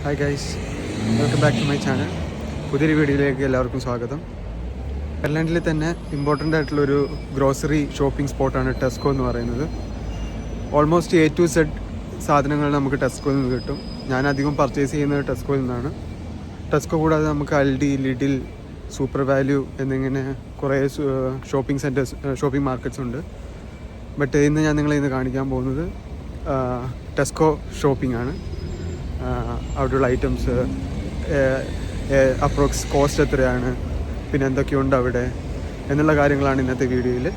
Hi guys, welcome back to my channel. പുതിയൊരു വീഡിയോയിലേക്ക് എല്ലാവർക്കും സ്വാഗതം. അയർലൻഡിൽ തന്നെ ഇമ്പോർട്ടൻ്റ് ആയിട്ടുള്ളൊരു ഗ്രോസറി ഷോപ്പിംഗ് സ്പോട്ടാണ് ടെസ്കോ എന്ന് പറയുന്നത്. ഓൾമോസ്റ്റ് A to Z സാധനങ്ങൾ നമുക്ക് ടെസ്കോയിൽ നിന്ന് കിട്ടും. ഞാൻ അധികം പർച്ചേസ് ചെയ്യുന്നത് ടെസ്കോയിൽ നിന്നാണ്. ടെസ്കോ കൂടാതെ നമുക്ക് അൽഡി, ലിഡിൽ, സൂപ്പർ വാല്യൂ എന്നിങ്ങനെ കുറേ ഷോപ്പിംഗ് മാർക്കറ്റ്സ് ഉണ്ട്. ബട്ട് ഇന്ന് ഞാൻ നിങ്ങളെ ഇന്ന് കാണിക്കാൻ പോകുന്നത് ടെസ്കോ ഷോപ്പിംഗ് ആണ്. അവിടെയുള്ള ഐറ്റംസ്, അപ്രോക്സ് കോസ്റ്റ് എത്രയാണ്, പിന്നെ എന്തൊക്കെയുണ്ട് അവിടെ എന്നുള്ള കാര്യങ്ങളാണ് ഇന്നത്തെ വീഡിയോയിൽ.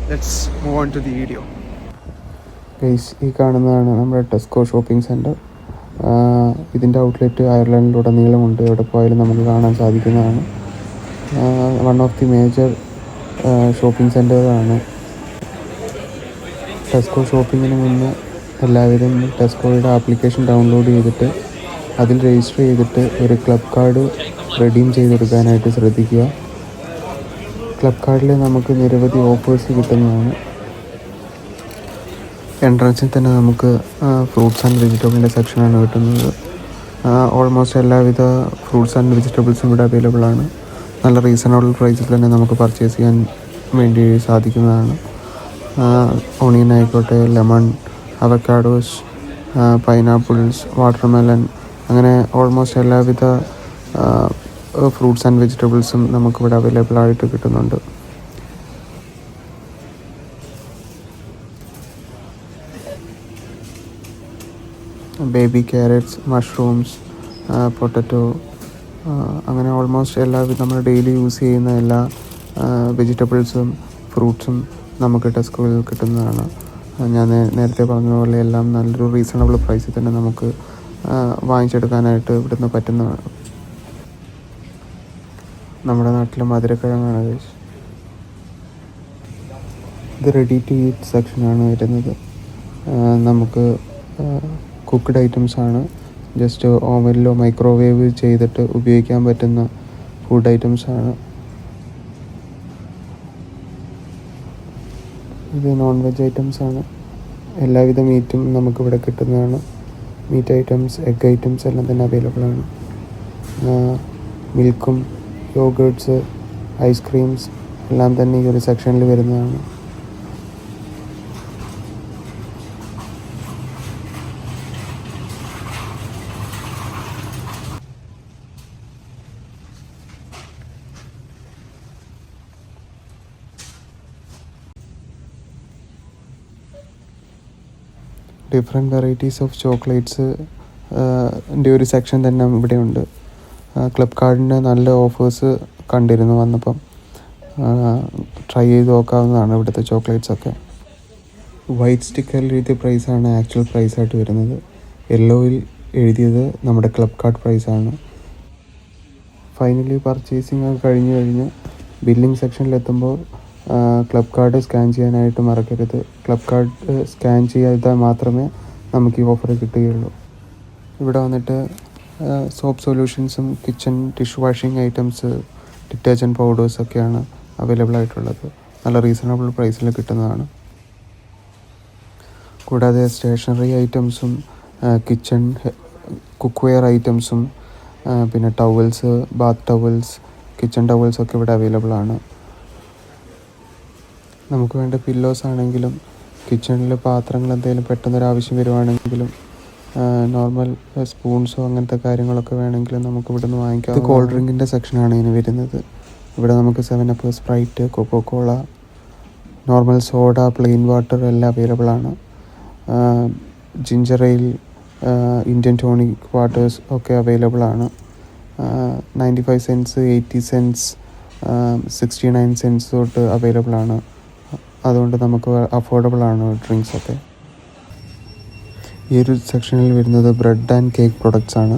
Let's move on to the video. Guys, ഈ കാണുന്നതാണ് നമ്മുടെ ടെസ്കോ ഷോപ്പിംഗ് സെൻറ്റർ. ഇതിൻ്റെ ഔട്ട്ലെറ്റ് അയർലൻഡിലുടനീളമുണ്ട്. എവിടെ പോയാലും നമുക്ക് കാണാൻ സാധിക്കുന്നതാണ്. One of the major shopping സെൻറ്ററാണ്. ടെസ്കോ ഷോപ്പിങ്ങിന് മുന്നേ എല്ലാവരും ടെസ്കോയുടെ ആപ്ലിക്കേഷൻ ഡൗൺലോഡ് ചെയ്തിട്ട് അതിൽ രജിസ്റ്റർ ചെയ്തിട്ട് ഒരു ക്ലബ് കാർഡ് റെഡീം ചെയ്തെടുക്കാനായിട്ട് ശ്രദ്ധിക്കുക. ക്ലബ് കാർഡിൽ നമുക്ക് നിരവധി ഓഫേഴ്സ് കിട്ടുന്നതാണ്. എൻട്രൻസിൽ തന്നെ നമുക്ക് ഫ്രൂട്ട്സ് ആൻഡ് വെജിറ്റബിളിൻ്റെ സെക്ഷനാണ് കിട്ടുന്നത്. ഓൾമോസ്റ്റ് എല്ലാവിധ ഫ്രൂട്ട്സ് ആൻഡ് വെജിറ്റബിൾസും ഇവിടെ അവൈലബിൾ ആണ്. നല്ല റീസണബിൾ പ്രൈസിൽ തന്നെ നമുക്ക് പർച്ചേസ് ചെയ്യാൻ വേണ്ടി സാധിക്കുന്നതാണ്. ഓണിയൻ ആയിക്കോട്ടെ, ലെമൺ, അവക്കാഡോസ്, പൈനാപ്പിൾസ്, വാട്ടർമെലൺ, അങ്ങനെ ഓൾമോസ്റ്റ് എല്ലാവിധ ഫ്രൂട്ട്സ് ആൻഡ് വെജിറ്റബിൾസും നമുക്കിവിടെ അവൈലബിൾ ആയിട്ട് കിട്ടുന്നുണ്ട്. ബേബി ക്യാരറ്റ്സ്, മഷ്റൂംസ്, പൊട്ടറ്റോ, അങ്ങനെ ഓൾമോസ്റ്റ് എല്ലാവിധ നമ്മൾ ഡെയിലി യൂസ് ചെയ്യുന്ന എല്ലാ വെജിറ്റബിൾസും ഫ്രൂട്ട്സും നമുക്ക് ടെസ്കോയിൽ കിട്ടുന്നതാണ്. ഞാൻ നേരത്തെ പറഞ്ഞതുപോലെ എല്ലാം നല്ലൊരു റീസണബിൾ പ്രൈസിൽ തന്നെ നമുക്ക് വാങ്ങിച്ചെടുക്കാനായിട്ട് ഇവിടുന്ന് പറ്റുന്നതാണ്. നമ്മുടെ നാട്ടിലെ മധുരക്കിഴങ്ങാണ് ഗൈസ്. ഇത് റെഡി ടു ഈറ്റ് സെക്ഷനാണ് വരുന്നത്. നമുക്ക് കുക്ക്ഡ് ഐറ്റംസാണ്. ജസ്റ്റ് ഓവനിലോ മൈക്രോവേവ് ചെയ്തിട്ട് ഉപയോഗിക്കാൻ പറ്റുന്ന ഫുഡ് ഐറ്റംസാണ്. ഇത് നോൺ വെജ് ഐറ്റംസാണ്. എല്ലാവിധ മീറ്റും നമുക്കിവിടെ കിട്ടുന്നതാണ്. മീറ്റ് ഐറ്റംസ്, എഗ് ഐറ്റംസ് എല്ലാം തന്നെ അവൈലബിൾ ആണ്. മിൽക്കും യോഗേർട്ട്സ്, ഐസ്ക്രീംസ് എല്ലാം തന്നെ ഈ ഒരു സെക്ഷനിൽ വരുന്നതാണ്. ഡിഫറെൻറ്റ് വെറൈറ്റീസ് ഓഫ് ചോക്ലേറ്റ്സ് ഒരു സെക്ഷൻ തന്നെ ഇവിടെയുണ്ട്. ക്ലബ് കാർഡിൻ്റെ നല്ല ഓഫേഴ്സ് കണ്ടിരുന്നു വന്നപ്പം. ട്രൈ ചെയ്ത് നോക്കാവുന്നതാണ് ഇവിടുത്തെ ചോക്ലേറ്റ്സൊക്കെ. വൈറ്റ് സ്റ്റിക്കറിൽ എഴുതിയ പ്രൈസാണ് ആക്ച്വൽ പ്രൈസായിട്ട് വരുന്നത്. യെല്ലോയിൽ എഴുതിയത് നമ്മുടെ ക്ലബ് കാർഡ് പ്രൈസാണ്. ഫൈനലി പർച്ചേസിങ് കഴിഞ്ഞ് ബില്ലിംഗ് സെക്ഷനിലെത്തുമ്പോൾ ക്ലബ് കാർഡ് സ്കാൻ ചെയ്യാനായിട്ട് മറക്കരുത്. ക്ലബ് കാർഡ് സ്കാൻ ചെയ്താൽ മാത്രമേ നമുക്ക് ഈ ഓഫർ കിട്ടുകയുള്ളൂ. ഇവിടെ വന്നിട്ട് സോപ്പ് സൊല്യൂഷൻസും kitchen tissue washing items, detergent പൗഡേഴ്സൊക്കെയാണ് അവൈലബിൾ ആയിട്ടുള്ളത്. നല്ല റീസണബിൾ പ്രൈസിൽ കിട്ടുന്നതാണ്. കൂടാതെ സ്റ്റേഷനറി ഐറ്റംസും കിച്ചൺ കുക്ക്വെയർ ഐറ്റംസും പിന്നെ ടവൽസ്, ബാത്ത് ടവൽസ്, കിച്ചൺ ടവൽസൊക്കെ ഇവിടെ അവൈലബിൾ ആണ്. നമുക്ക് വേണ്ട പില്ലോസ് ആണെങ്കിലും കിച്ചണിൽ പാത്രങ്ങൾ എന്തെങ്കിലും പെട്ടെന്നൊരാവശ്യം വരുവാണെങ്കിലും നോർമൽ സ്പൂൺസോ അങ്ങനത്തെ കാര്യങ്ങളൊക്കെ വേണമെങ്കിലും നമുക്ക് ഇവിടെ നിന്ന് വാങ്ങിക്കാം. ഇത് കോൾഡ് ഡ്രിങ്കിൻ്റെ സെക്ഷനാണ് ഇതിന് വരുന്നത്. ഇവിടെ നമുക്ക് 7up, Sprite, coca cola, normal soda, plain water എല്ലാം അവൈലബിൾ ആണ്. Ginger ale, Indian tonic waters ഒക്കെ അവൈലബിൾ ആണ്. 95 cents, 80 cents, 69 cents തൊട്ട് അവൈലബിൾ ആണ്. അതുകൊണ്ട് നമുക്ക് അഫോർഡബിൾ ആണ് ഡ്രിങ്ക്സൊക്കെ. ഈ ഒരു സെക്ഷനിൽ വരുന്നത് ബ്രെഡ് ആൻഡ് കേക്ക് പ്രൊഡക്ട്സ് ആണ്.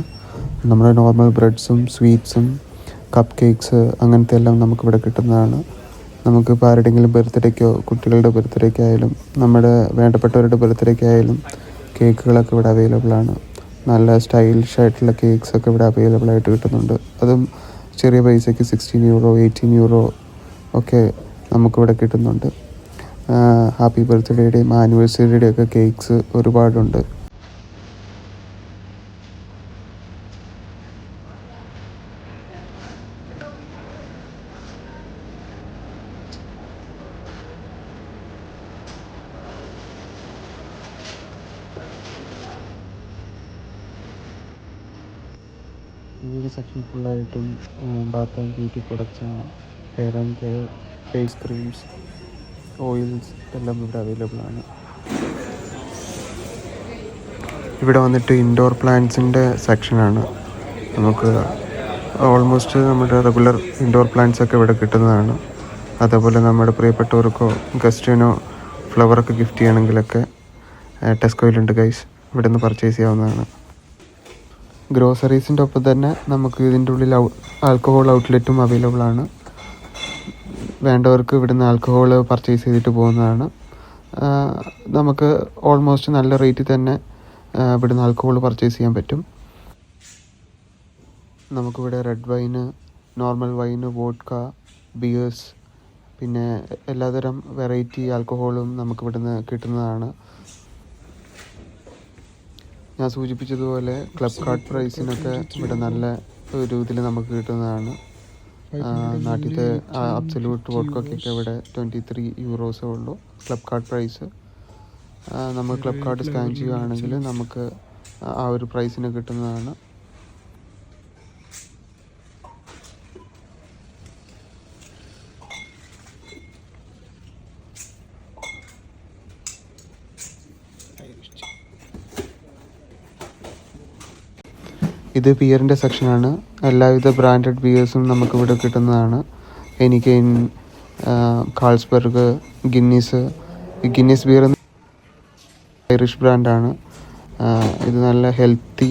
നമ്മുടെ നോർമൽ ബ്രെഡ്സും സ്വീറ്റ്സും കപ്പ് കേക്ക്സ് അങ്ങനത്തെ എല്ലാം നമുക്കിവിടെ കിട്ടുന്നതാണ്. നമുക്കിപ്പോൾ ആരുടെയെങ്കിലും ബർത്ത്ഡേക്കോ കുട്ടികളുടെ ബർത്ത്ഡേക്കായാലും നമ്മുടെ വേണ്ടപ്പെട്ടവരുടെ ബർത്ത്ഡേക്കായാലും കേക്കുകളൊക്കെ ഇവിടെ അവൈലബിൾ ആണ്. നല്ല സ്റ്റൈലിഷ് ആയിട്ടുള്ള കേക്ക്സൊക്കെ ഇവിടെ അവൈലബിൾ ആയിട്ട് കിട്ടുന്നുണ്ട്. അതും ചെറിയ പൈസയ്ക്ക് €16, €18 ഒക്കെ നമുക്കിവിടെ കിട്ടുന്നുണ്ട്. ഹാപ്പി ബർത്ത്ഡേയുടെയും ആനിവേഴ്സറിയുടെയും ഒക്കെ കേക്ക്സ് ഒരുപാടുണ്ട്. ഈ ഒരു സെക്ഷൻ ഫുള്ളായിട്ടും ബാത്ത് ആൻഡ് ബ്യൂട്ടി പ്രൊഡക്ട്സാണ്. Hair and care, face creams, oils എല്ലാം ഇവിടെ അവൈലബിൾ ആണ്. ഇവിടെ വന്നിട്ട് ഇൻഡോർ പ്ലാന്റ്സിൻ്റെ സെക്ഷനാണ്. നമുക്ക് ഓൾമോസ്റ്റ് നമ്മുടെ റെഗുലർ ഇൻഡോർ പ്ലാന്റ്സ് ഒക്കെ ഇവിടെ കിട്ടുന്നതാണ്. അതേപോലെ നമ്മുടെ പ്രിയപ്പെട്ടവർക്കോ ഗസ്റ്റിനോ ഫ്ലവറൊക്കെ ഗിഫ്റ്റ് ചെയ്യണമെങ്കിലൊക്കെ ടെസ്കോയിലുണ്ട് ഗൈസ്. ഇവിടെ നിന്ന് പർച്ചേസ് ചെയ്യാവുന്നതാണ്. ഗ്രോസറീസിൻ്റെ ഒപ്പം തന്നെ നമുക്ക് ഇതിൻ്റെ ഉള്ളിൽ ആൽക്കഹോൾ ഔട്ട്ലെറ്റും അവൈലബിൾ ആണ്. വേണ്ടവർക്ക് ഇവിടുന്ന് ആൽക്കഹോൾ പർച്ചേസ് ചെയ്തിട്ട് പോകുന്നതാണ്. നമുക്ക് ഓൾമോസ്റ്റ് നല്ല റേറ്റിൽ തന്നെ ഇവിടുന്ന് ആൽക്കഹോൾ പർച്ചേസ് ചെയ്യാൻ പറ്റും. നമുക്കിവിടെ red wine, normal wine, vodka, bears, പിന്നെ എല്ലാതരം വെറൈറ്റി ആൽക്കഹോളും നമുക്കിവിടുന്ന് കിട്ടുന്നതാണ്. ഞാൻ സൂചിപ്പിച്ചതുപോലെ ക്ലബ് കാർഡ് പ്രൈസിനൊക്കെ ഇവിടെ നല്ല ഒരു ഇതിൽ നമുക്ക് കിട്ടുന്നതാണ്. നാട്ടിലത്തെ അബ്സല്യൂട്ട് വോഡ്കയ്ക്കൊക്കെ ഇവിടെ 23 യൂറോസേ ഉള്ളൂ ക്ലബ് കാർഡ് പ്രൈസ്. നമ്മൾ ക്ലബ് കാർഡ് സ്കാൻ ചെയ്യുകയാണെങ്കിൽ നമുക്ക് ആ ഒരു പ്രൈസിന് കിട്ടുന്നതാണ്. ഇത് ബിയറിൻ്റെ സെക്ഷനാണ്. എല്ലാവിധ ബ്രാൻഡഡ് ബിയേഴ്സും നമുക്കിവിടെ കിട്ടുന്നതാണ്. ഹെനിക്കെൻ, കാൾസ്ബർഗ്, ഗിന്നീസ്. ഈ ഗിന്നീസ് ബിയർ ഐറിഷ് ബ്രാൻഡാണ്. ഇത് നല്ല ഹെൽത്തി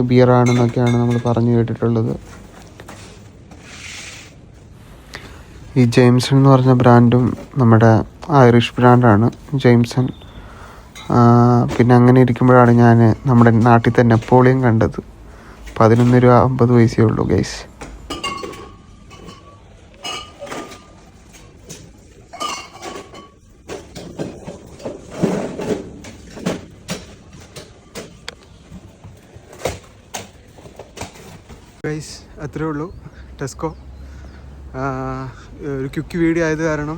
ബിയറാണെന്നൊക്കെയാണ് നമ്മൾ പറഞ്ഞു കേട്ടിട്ടുള്ളത്. ഈ ജെയിംസൺ എന്ന് പറഞ്ഞ ബ്രാൻഡും നമ്മുടെ ഐറിഷ് ബ്രാൻഡാണ്, ജെയിംസൺ. പിന്നെ അങ്ങനെ ഇരിക്കുമ്പോഴാണ് ഞാൻ നമ്മുടെ നാട്ടിലത്തെ നെപ്പോളിയൻ കണ്ടത്. 11 രൂപ 50 പൈസയേ ഉള്ളൂ ഗൈസ്. ഗൈസ് അത്രേ ഉള്ളൂ ടെസ്കോ. ഒരു ക്വിക്ക് വീഡിയോ ആയത് കാരണം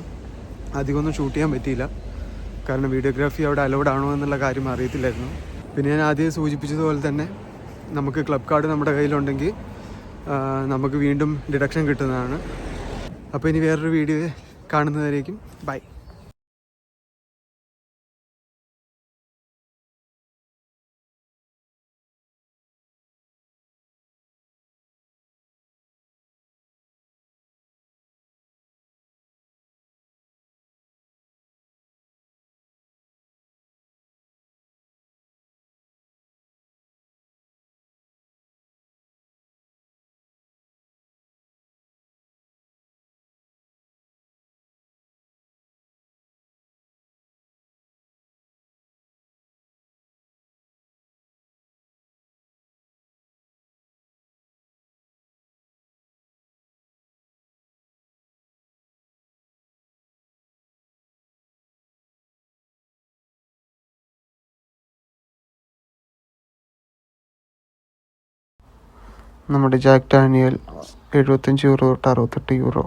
അധികമൊന്നും ഷൂട്ട് ചെയ്യാൻ പറ്റിയില്ല. കാരണം വീഡിയോഗ്രാഫി അവിടെ അലൗഡ് ആണോ എന്നുള്ള കാര്യം അറിയത്തില്ലായിരുന്നു. പിന്നെ ഞാൻ ആദ്യം സൂചിപ്പിച്ചതുപോലെ തന്നെ നമുക്ക് ക്ലബ് കാർഡ് നമ്മുടെ കയ്യിലുണ്ടെങ്കിൽ നമുക്ക് വീണ്ടും ഡിഡക്ഷൻ കിട്ടുന്നതാണ്. അപ്പോൾ ഇനി വേറൊരു വീഡിയോ കാണുന്നതായിരിക്കും. ബൈ. നമ്മുടെ ജാക്ക് ഡാനിയൽ 75 യൂറോ തൊട്ട് 68 യൂറോ.